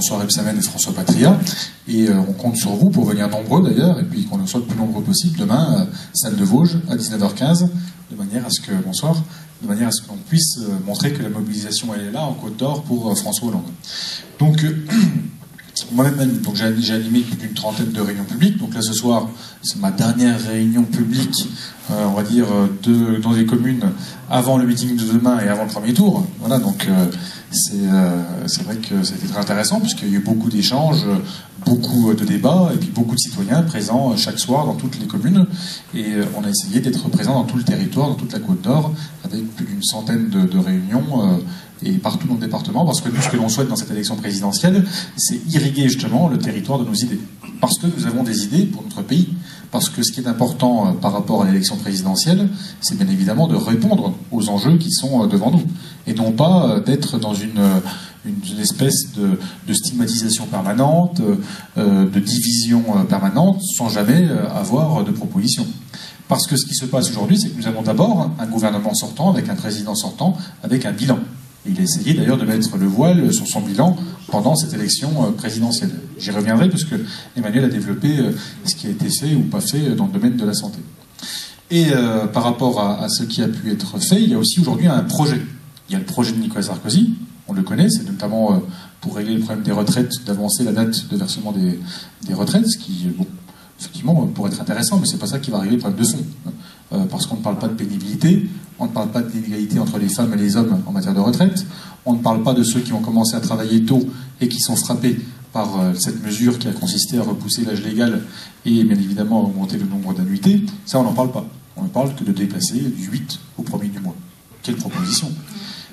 François Rebsamen et François Patria. Et on compte sur vous pour venir nombreux d'ailleurs, et puis qu'on en soit le plus nombreux possible demain, salle de Vosges, à 19h15, de manière à ce que, bonsoir, de manière à ce qu'on puisse montrer que la mobilisation elle est là en Côte d'Or pour François Hollande. Donc, moi-même, donc j'ai animé plus d'une trentaine de réunions publiques. Donc là, ce soir, c'est ma dernière réunion publique, on va dire, dans les communes avant le meeting de demain et avant le premier tour. Voilà, donc c'est vrai que c'était très intéressant puisqu'il y a eu beaucoup d'échanges, beaucoup de débats et puis beaucoup de citoyens présents chaque soir dans toutes les communes. Et on a essayé d'être présents dans tout le territoire, dans toute la Côte d'Or, avec plus d'une centaine de réunions. Et partout dans le département, parce que nous, ce que l'on souhaite dans cette élection présidentielle, c'est irriguer justement le territoire de nos idées. Parce que nous avons des idées pour notre pays. Parce que ce qui est important par rapport à l'élection présidentielle, c'est bien évidemment de répondre aux enjeux qui sont devant nous. Et non pas d'être dans une espèce de stigmatisation permanente, de division permanente, sans jamais avoir de propositions. Parce que ce qui se passe aujourd'hui, c'est que nous avons d'abord un gouvernement sortant, avec un président sortant, avec un bilan. Il a essayé d'ailleurs de mettre le voile sur son bilan pendant cette élection présidentielle. J'y reviendrai parce que Emmanuel a développé ce qui a été fait ou pas fait dans le domaine de la santé. Et par rapport à ce qui a pu être fait, il y a aussi aujourd'hui un projet. Il y a le projet de Nicolas Sarkozy, on le connaît, c'est notamment pour régler le problème des retraites, d'avancer la date de versement des retraites, ce qui, bon, effectivement, pourrait être intéressant, mais c'est pas ça qui va régler le problème de fond. Parce qu'on ne parle pas de pénibilité, on ne parle pas d'inégalité entre les femmes et les hommes en matière de retraite, on ne parle pas de ceux qui ont commencé à travailler tôt et qui sont frappés par cette mesure qui a consisté à repousser l'âge légal et bien évidemment à augmenter le nombre d'annuités. Ça, on n'en parle pas. On ne parle que de déplacer du 8 au premier du mois. Quelle proposition!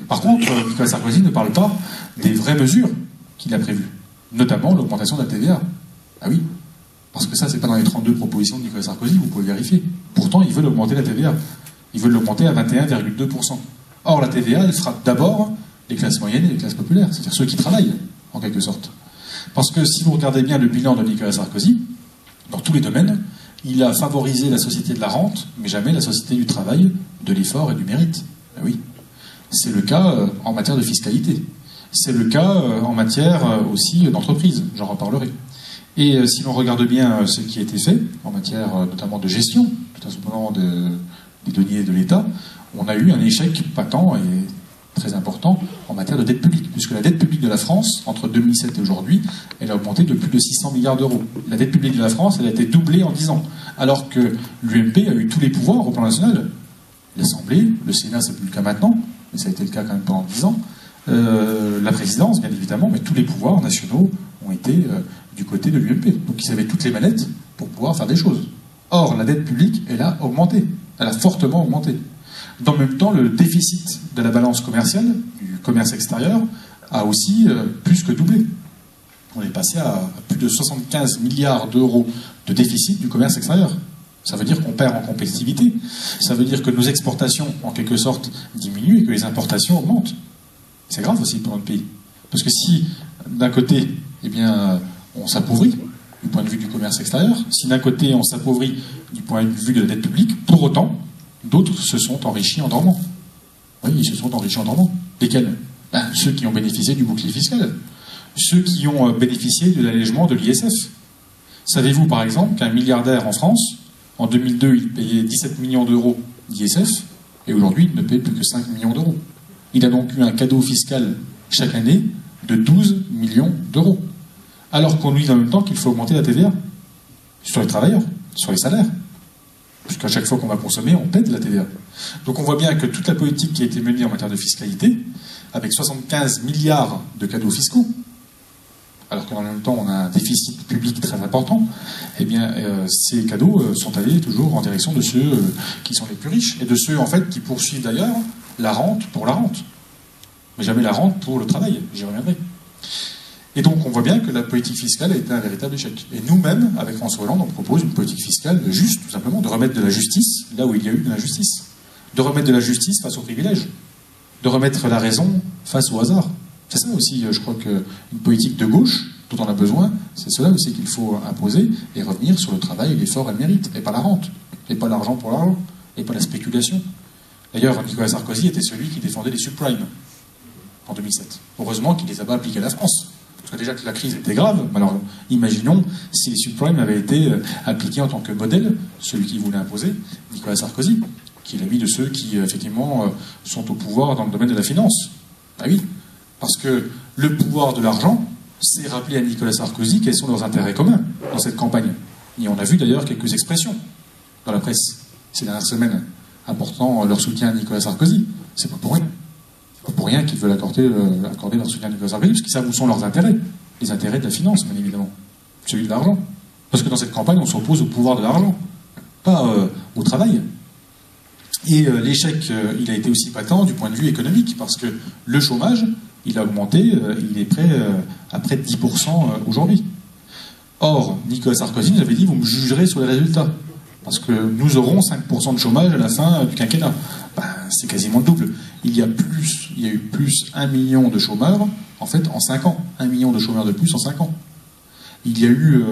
Par contre, Nicolas Sarkozy ne parle pas des vraies mesures qu'il a prévues, notamment l'augmentation de la TVA. Ah oui, parce que ça, c'est pas dans les 32 propositions de Nicolas Sarkozy, vous pouvez vérifier. Pourtant, ils veulent augmenter la TVA. Ils veulent l'augmenter à 21,2%. Or, la TVA, elle frappe d'abord les classes moyennes et les classes populaires, c'est-à-dire ceux qui travaillent, en quelque sorte. Parce que si vous regardez bien le bilan de Nicolas Sarkozy, dans tous les domaines, il a favorisé la société de la rente, mais jamais la société du travail, de l'effort et du mérite. Ben oui. C'est le cas en matière de fiscalité. C'est le cas en matière aussi d'entreprise, j'en reparlerai. Et si l'on regarde bien ce qui a été fait, en matière notamment de gestion, tout simplement des deniers de l'État, on a eu un échec patent et très important en matière de dette publique, puisque la dette publique de la France, entre 2007 et aujourd'hui, elle a augmenté de plus de 600 milliards d'euros. La dette publique de la France, elle a été doublée en 10 ans, alors que l'UMP a eu tous les pouvoirs au plan national. L'Assemblée, le Sénat, c'est plus le cas maintenant, mais ça a été le cas quand même pendant 10 ans, la présidence, bien évidemment, mais tous les pouvoirs nationaux ont été du côté de l'UMP. Donc ils avaient toutes les manettes pour pouvoir faire des choses. Or, la dette publique, elle a augmenté. Elle a fortement augmenté. Dans le même temps, le déficit de la balance commerciale, du commerce extérieur, a aussi plus que doublé. On est passé à plus de 75 milliards d'euros de déficit du commerce extérieur. Ça veut dire qu'on perd en compétitivité. Ça veut dire que nos exportations, en quelque sorte, diminuent et que les importations augmentent. C'est grave aussi pour notre pays. Parce que si, d'un côté, eh bien, on s'appauvrit du point de vue du commerce extérieur, si d'un côté on s'appauvrit du point de vue de la dette publique, pour autant, d'autres se sont enrichis en dormant. Oui, ils se sont enrichis en dormant. Lesquels? Ceux qui ont bénéficié du bouclier fiscal. Ceux qui ont bénéficié de l'allègement de l'ISF. Savez-vous, par exemple, qu'un milliardaire en France, en 2002, il payait 17 millions d'euros d'ISF, et aujourd'hui, il ne paye plus que 5 millions d'euros. Il a donc eu un cadeau fiscal chaque année de 12 millions d'euros. Alors qu'on lui dit en même temps qu'il faut augmenter la TVA sur les travailleurs, sur les salaires. Puisqu'à chaque fois qu'on va consommer, on paie de la TVA. Donc on voit bien que toute la politique qui a été menée en matière de fiscalité, avec 75 milliards de cadeaux fiscaux, alors qu'en même temps on a un déficit public très important, eh bien ces cadeaux sont allés toujours en direction de ceux qui sont les plus riches, et de ceux en fait qui poursuivent d'ailleurs la rente pour la rente. Mais jamais la rente pour le travail, j'y reviendrai. Et donc on voit bien que la politique fiscale a été un véritable échec. Et nous-mêmes, avec François Hollande, on propose une politique fiscale juste, tout simplement, de remettre de la justice là où il y a eu de l'injustice. De remettre de la justice face aux privilèges. De remettre la raison face au hasard. C'est ça aussi, je crois qu'une politique de gauche, dont on a besoin, c'est cela aussi qu'il faut imposer et revenir sur le travail, l'effort et le mérite, et pas la rente, et pas l'argent pour l'argent, et pas la spéculation. D'ailleurs, Nicolas Sarkozy était celui qui défendait les subprimes en 2007. Heureusement qu'il ne les a pas appliqués à la France. Parce que déjà que la crise était grave, alors imaginons si les subprimes avaient été appliqués en tant que modèle, celui qui voulait imposer, Nicolas Sarkozy, qui est l'ami de ceux qui, effectivement, sont au pouvoir dans le domaine de la finance. Ah oui, parce que le pouvoir de l'argent, c'est rappeler à Nicolas Sarkozy quels sont leurs intérêts communs dans cette campagne. Et on a vu d'ailleurs quelques expressions dans la presse ces dernières semaines apportant leur soutien à Nicolas Sarkozy. C'est pas pour rien. C'est pas pour rien qu'ils veulent accorder leur soutien à Nicolas Sarkozy, parce qu'ils savent où sont leurs intérêts. Les intérêts de la finance, bien évidemment. Celui de l'argent. Parce que dans cette campagne, on s'oppose au pouvoir de l'argent, pas au travail. Et l'échec, il a été aussi patent du point de vue économique, parce que le chômage, il a augmenté, il est prêt à près de 10% aujourd'hui. Or, Nicolas Sarkozy nous avait dit, vous me jugerez sur les résultats, parce que nous aurons 5% de chômage à la fin du quinquennat. Ben, c'est quasiment le double. Il y a eu plus 1 million de chômeurs, en fait, en 5 ans. 1 million de chômeurs de plus en 5 ans. Il y a eu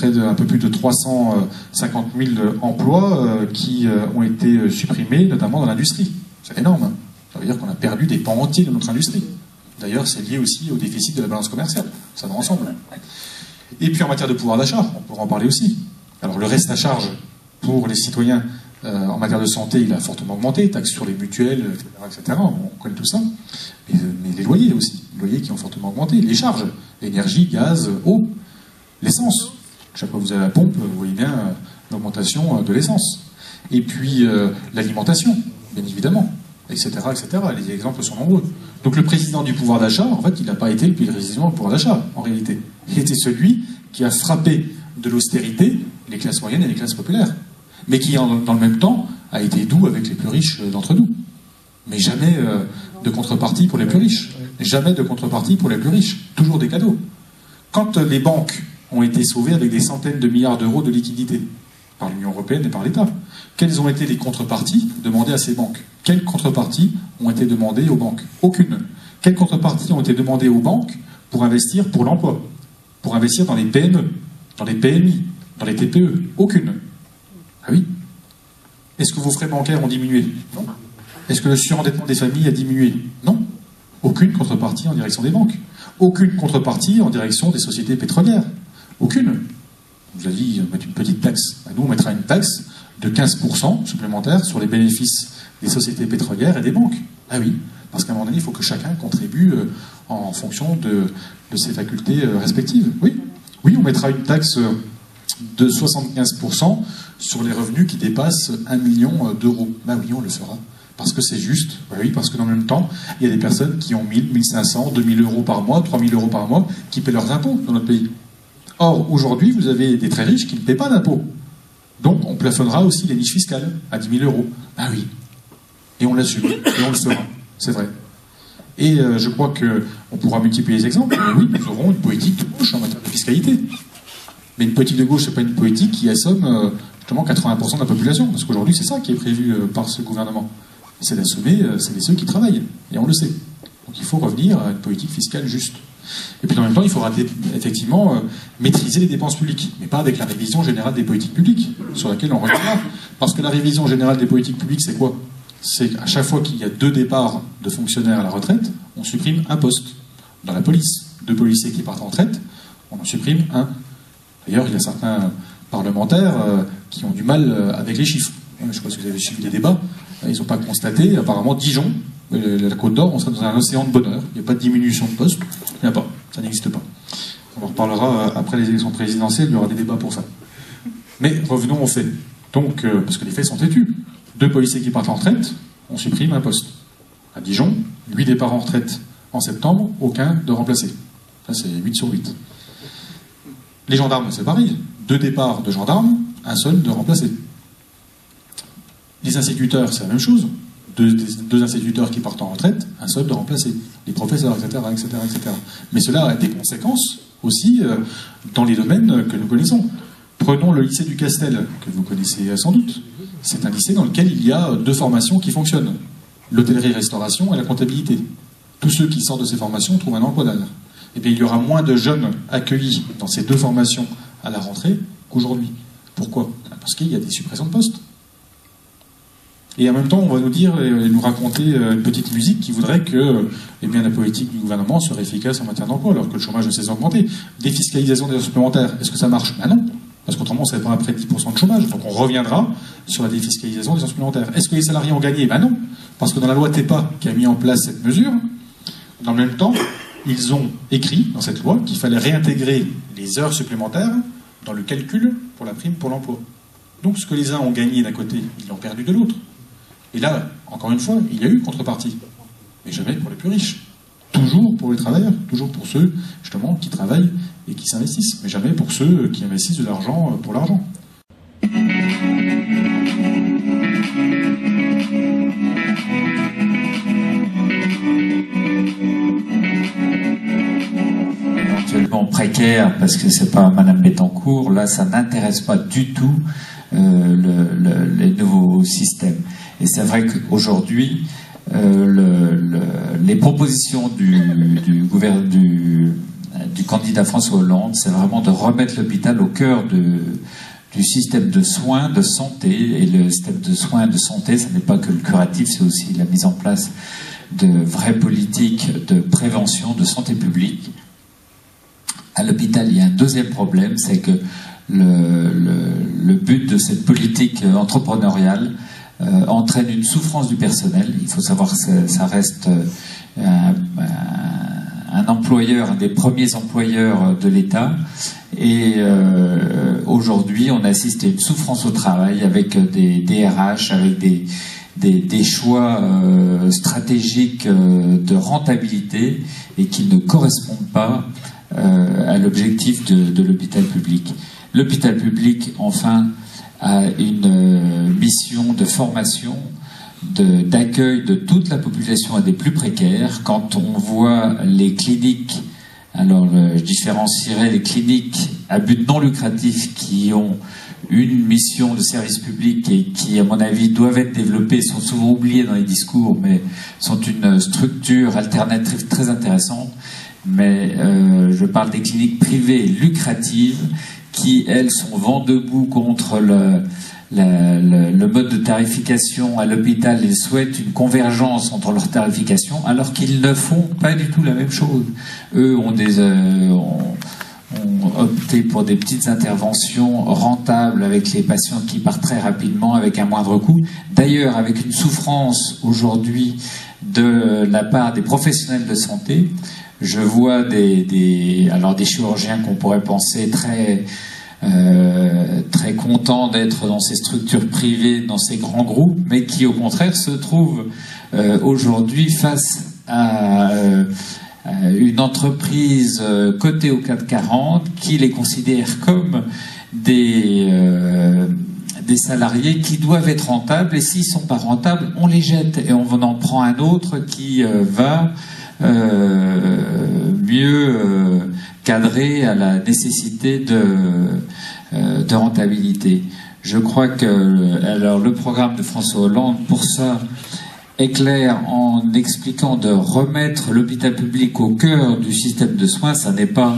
un peu plus de 350 000 emplois qui ont été supprimés, notamment dans l'industrie. C'est énorme. Hein. Ça veut dire qu'on a perdu des pans entiers de notre industrie. D'ailleurs, c'est lié aussi au déficit de la balance commerciale. Ça va ensemble. Et puis en matière de pouvoir d'achat, on pourra en parler aussi. Alors le reste à charge pour les citoyens en matière de santé, il a fortement augmenté, taxes sur les mutuelles, etc. On connaît tout ça. Mais les loyers aussi, les loyers qui ont fortement augmenté, les charges, énergie, gaz, eau, l'essence. Chaque fois que vous avez la pompe, vous voyez bien l'augmentation de l'essence. Et puis l'alimentation, bien évidemment, etc., etc. Les exemples sont nombreux. Donc le président du pouvoir d'achat, en fait, il n'a pas été le président du pouvoir d'achat, en réalité. Il était celui qui a frappé de l'austérité les classes moyennes et les classes populaires. Mais qui, dans le même temps, a été doux avec les plus riches d'entre nous. Mais jamais de contrepartie pour les plus riches. Jamais de contrepartie pour les plus riches. Toujours des cadeaux. Quand les banques ont été sauvées avec des centaines de milliards d'euros de liquidités par l'Union européenne et par l'État, quelles ont été les contreparties demandées à ces banques? Quelles contreparties ont été demandées aux banques? Aucune. Quelles contreparties ont été demandées aux banques pour investir pour l'emploi? Pour investir dans les PME, dans les PMI, dans les TPE? Aucune. Ah oui. Est-ce que vos frais bancaires ont diminué? Non. Est-ce que le surendettement des familles a diminué? Non. Aucune contrepartie en direction des banques. Aucune contrepartie en direction des sociétés pétrolières. Aucune. On vous a dit, mettre une petite taxe. Nous, on mettra une taxe de 15% supplémentaire sur les bénéfices des sociétés pétrolières et des banques. Ah oui, parce qu'à un moment donné, il faut que chacun contribue en fonction de ses facultés respectives. Oui. Oui, on mettra une taxe de 75% sur les revenus qui dépassent 1 million d'euros. Ben oui, on le fera. Parce que c'est juste. Ben oui, parce que dans le même temps, il y a des personnes qui ont 1000, 1500, 2000 euros par mois, 3000 euros par mois, qui paient leurs impôts dans notre pays. Or, aujourd'hui, vous avez des très riches qui ne paient pas d'impôts. Donc, on plafonnera aussi les niches fiscales à 10 000 euros. Ah oui. Et on l'assume. Et on le fera. C'est vrai. Et je crois qu'on pourra multiplier les exemples. Mais oui, nous aurons une politique de gauche en matière de fiscalité. Mais une politique de gauche, ce n'est pas une politique qui assomme justement 80% de la population. Parce qu'aujourd'hui, c'est ça qui est prévu par ce gouvernement. C'est d'assommer ceux qui travaillent. Et on le sait. Donc il faut revenir à une politique fiscale juste. Et puis en même temps, il faudra effectivement maîtriser les dépenses publiques, mais pas avec la révision générale des politiques publiques, sur laquelle on reviendra. Parce que la révision générale des politiques publiques, c'est quoi? C'est qu'à chaque fois qu'il y a 2 départs de fonctionnaires à la retraite, on supprime un poste. Dans la police, 2 policiers qui partent en retraite, on en supprime un. D'ailleurs, il y a certains parlementaires qui ont du mal avec les chiffres. Je ne sais pas si vous avez suivi les débats. Ils n'ont pas constaté, apparemment, Dijon, la Côte d'Or, on sera dans un océan de bonheur. Il n'y a pas de diminution de postes. Il n'y a pas. Ça n'existe pas. On en reparlera après les élections présidentielles, il y aura des débats pour ça. Mais revenons aux faits. Donc, parce que les faits sont têtus. 2 policiers qui partent en retraite, on supprime un poste. À Dijon, 8 départs en retraite en septembre, aucun de remplacé. Ça, c'est 8 sur 8. Les gendarmes, c'est pareil. 2 départs de gendarmes, un seul de remplacé. Les instituteurs, c'est la même chose. 2 instituteurs qui partent en retraite, un seul de remplacé. Les professeurs, etc., etc., etc. Mais cela a des conséquences aussi dans les domaines que nous connaissons. Prenons le lycée du Castel, que vous connaissez sans doute. C'est un lycée dans lequel il y a 2 formations qui fonctionnent. L'hôtellerie-restauration et la comptabilité. Tous ceux qui sortent de ces formations trouvent un emploi derrière. Eh bien, il y aura moins de jeunes accueillis dans ces 2 formations à la rentrée qu'aujourd'hui. Pourquoi? Parce qu'il y a des suppressions de postes. Et en même temps, on va nous dire et nous raconter une petite musique qui voudrait que la politique du gouvernement serait efficace en matière d'emploi, alors que le chômage ne cesse d'augmenter. Défiscalisation des heures supplémentaires, est-ce que ça marche? Ben non, parce qu'autrement, on serait pas après 10% de chômage. Donc on reviendra sur la défiscalisation des heures supplémentaires. Est-ce que les salariés ont gagné? Ben non, parce que dans la loi TEPA qui a mis en place cette mesure, dans le même temps, ils ont écrit dans cette loi qu'il fallait réintégrer les heures supplémentaires dans le calcul pour la prime pour l'emploi. Donc ce que les uns ont gagné d'un côté, ils l'ont perdu de l'autre. Et là, encore une fois, il y a eu contrepartie. Mais jamais pour les plus riches. Toujours pour les travailleurs, toujours pour ceux, justement, qui travaillent et qui s'investissent. Mais jamais pour ceux qui investissent de l'argent pour l'argent. Éventuellement précaire, parce que c'est pas Madame Bettencourt, là, ça n'intéresse pas du tout les nouveaux systèmes. Et c'est vrai qu'aujourd'hui, les propositions du candidat François Hollande, c'est vraiment de remettre l'hôpital au cœur du système de soins de santé. Et le système de soins de santé, ce n'est pas que le curatif, c'est aussi la mise en place de vraies politiques de prévention, de santé publique. À l'hôpital, il y a un deuxième problème, c'est que le but de cette politique entrepreneuriale entraîne une souffrance du personnel. Il faut savoir que ça reste un employeur, un des premiers employeurs de l'État. Et aujourd'hui, on assiste à une souffrance au travail avec des DRH, avec des choix stratégiques de rentabilité et qui ne correspondent pas à l'objectif de l'hôpital public. L'hôpital public, enfin, a une mission de formation, d'accueil de toute la population et des plus précaires. Quand on voit les cliniques, alors je différencierai les cliniques à but non lucratif qui ont une mission de service public et qui, à mon avis, doivent être développées, sont souvent oubliées dans les discours, mais sont une structure alternative très intéressante. Mais je parle des cliniques privées lucratives qui, elles, sont vent debout contre le mode de tarification à l'hôpital. Ils souhaitent une convergence entre leurs tarifications, alors qu'ils ne font pas du tout la même chose. Eux ont opté pour des petites interventions rentables avec les patients qui partent très rapidement, avec un moindre coût. D'ailleurs, avec une souffrance aujourd'hui de la part des professionnels de santé. Je vois des chirurgiens qu'on pourrait penser très contents d'être dans ces structures privées, dans ces grands groupes, mais qui au contraire se trouvent aujourd'hui face à une entreprise cotée au CAC 40 qui les considère comme des salariés qui doivent être rentables, et s'ils sont pas rentables, on les jette et on en prend un autre qui va mieux cadrer à la nécessité de rentabilité. Je crois que le programme de François Hollande, pour ça, est clair en expliquant de remettre l'hôpital public au cœur du système de soins. Ça n'est pas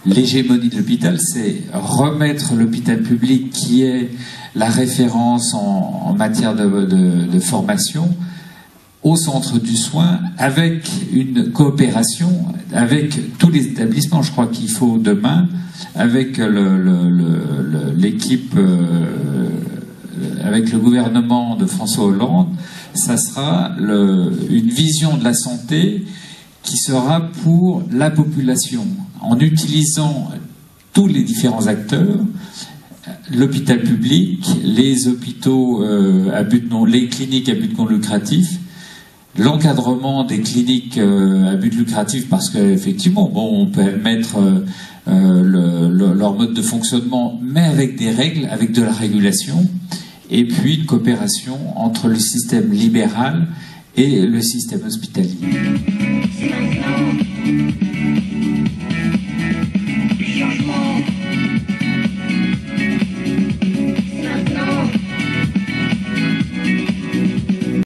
l'hégémonie de l'hôpital, c'est remettre l'hôpital public qui est la référence en matière de formation au centre du soin, avec une coopération avec tous les établissements. Je crois qu'il faut demain, avec l'équipe, avec le gouvernement de François Hollande, ça sera une vision de la santé qui sera pour la population, en utilisant tous les différents acteurs, l'hôpital public, les hôpitaux les cliniques à but non lucratif, l'encadrement des cliniques à but lucratif, parce qu'effectivement, on peut mettre leur mode de fonctionnement, mais avec des règles, avec de la régulation, et puis une coopération entre le système libéral et le système hospitalier.